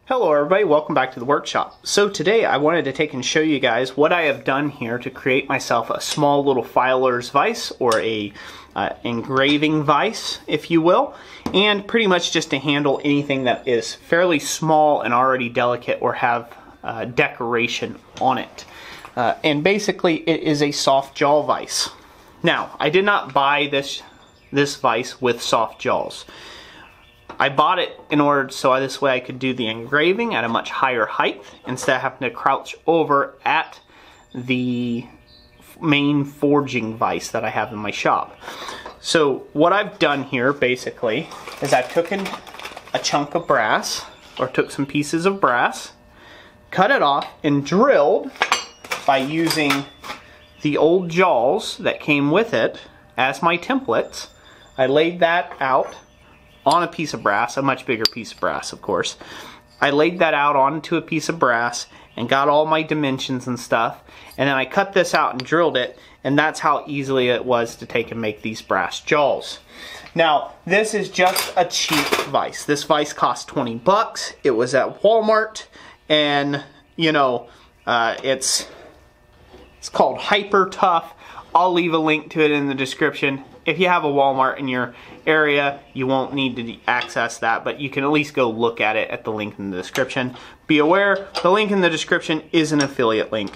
Hello everybody, welcome back to the workshop. So today I wanted to take and show you guys what I have done here to create myself a small little filer's vise, or a engraving vise, if you will, and pretty much just to handle anything that is fairly small and already delicate or have decoration on it. And basically it is a soft jaw vise. Now, I did not buy this vise with soft jaws. I bought it in order so this way I could do the engraving at a much higher height instead of having to crouch over at the main forging vise that I have in my shop. So what I've done here basically is I've taken a chunk of brass, or took some pieces of brass, cut it off and drilled by using the old jaws that came with it as my templates. I laid that out on a piece of brass, a much bigger piece of brass, of course. I laid that out onto a piece of brass and got all my dimensions and stuff, and then I cut this out and drilled it, and that's how easily it was to take and make these brass jaws. Now, this is just a cheap vise. This vise cost 20 bucks. It was at Walmart, and you know, it's called Hyper Tough. I'll leave a link to it in the description. If you have a Walmart in your area, you won't need to access that, but you can at least go look at it at the link in the description. Be aware, the link in the description is an affiliate link.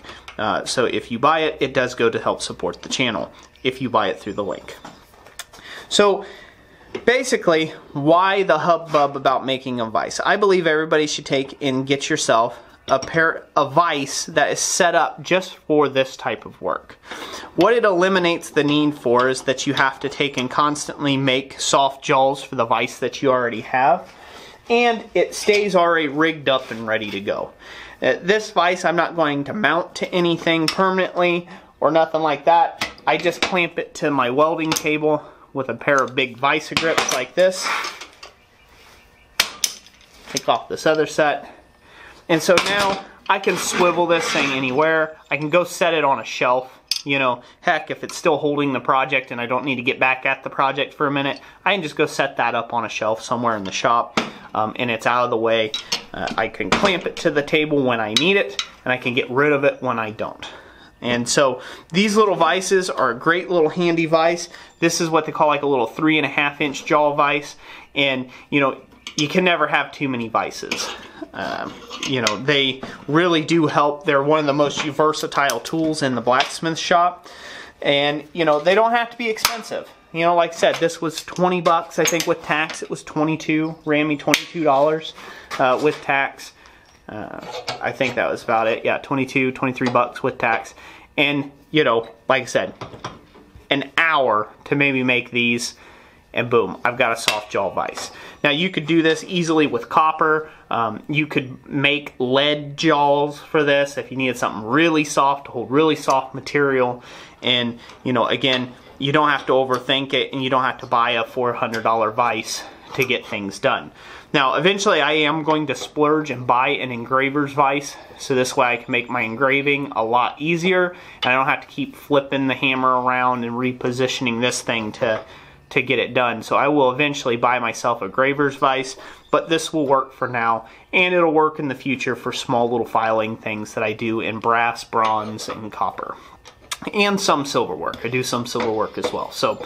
So if you buy it, it does go to help support the channel if you buy it through the link. So basically, why the hubbub about making a vise? I believe everybody should take and get yourself a vise that is set up just for this type of work. What it eliminates the need for is that you have to take and constantly make soft jaws for the vise that you already have, and it stays already rigged up and ready to go. This vise I'm not going to mount to anything permanently or nothing like that. I just clamp it to my welding table with a pair of big vise grips like this. Take off this other set. And so now I can swivel this thing anywhere. I can go set it on a shelf. You know, heck, if it's still holding the project and I don't need to get back at the project for a minute, I can just go set that up on a shelf somewhere in the shop, and it's out of the way. I can clamp it to the table when I need it, and I can get rid of it when I don't. And so these little vices are a great little handy vise. This is what they call like a little 3.5-inch jaw vise, and you know, you can never have too many vices. You know, they really do help. They're one of the most versatile tools in the blacksmith shop, and you know, they don't have to be expensive. You know, like I said, this was 20 bucks. I think with tax it was 22. Ran me $22 with tax. I think that was about it. Yeah, 22, 23 bucks with tax. And you know, like I said, an hour to maybe make these, and boom, I've got a soft jaw vise. Now you could do this easily with copper. You could make lead jaws for this if you needed something really soft to hold really soft material. And you know, again, you don't have to overthink it, and you don't have to buy a $400 vise to get things done. Now eventually I am going to splurge and buy an engraver's vise, so this way I can make my engraving a lot easier, and I don't have to keep flipping the hammer around and repositioning this thing to get it done. So I will eventually buy myself a graver's vise, but this will work for now, and it'll work in the future for small little filing things that I do in brass, bronze, and copper, and some silver work. I do some silver work as well. So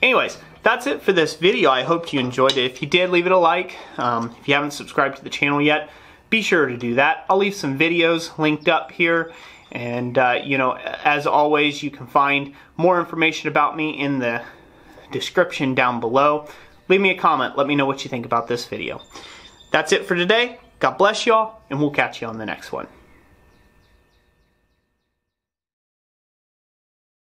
anyways, that's it for this video. I hope you enjoyed it. If you did, leave it a like. If you haven't subscribed to the channel yet, be sure to do that. I'll leave some videos linked up here, and you know, as always, you can find more information about me in the description down below. Leave me a comment. Let me know what you think about this video. That's it for today. God bless y'all, and we'll catch you on the next one.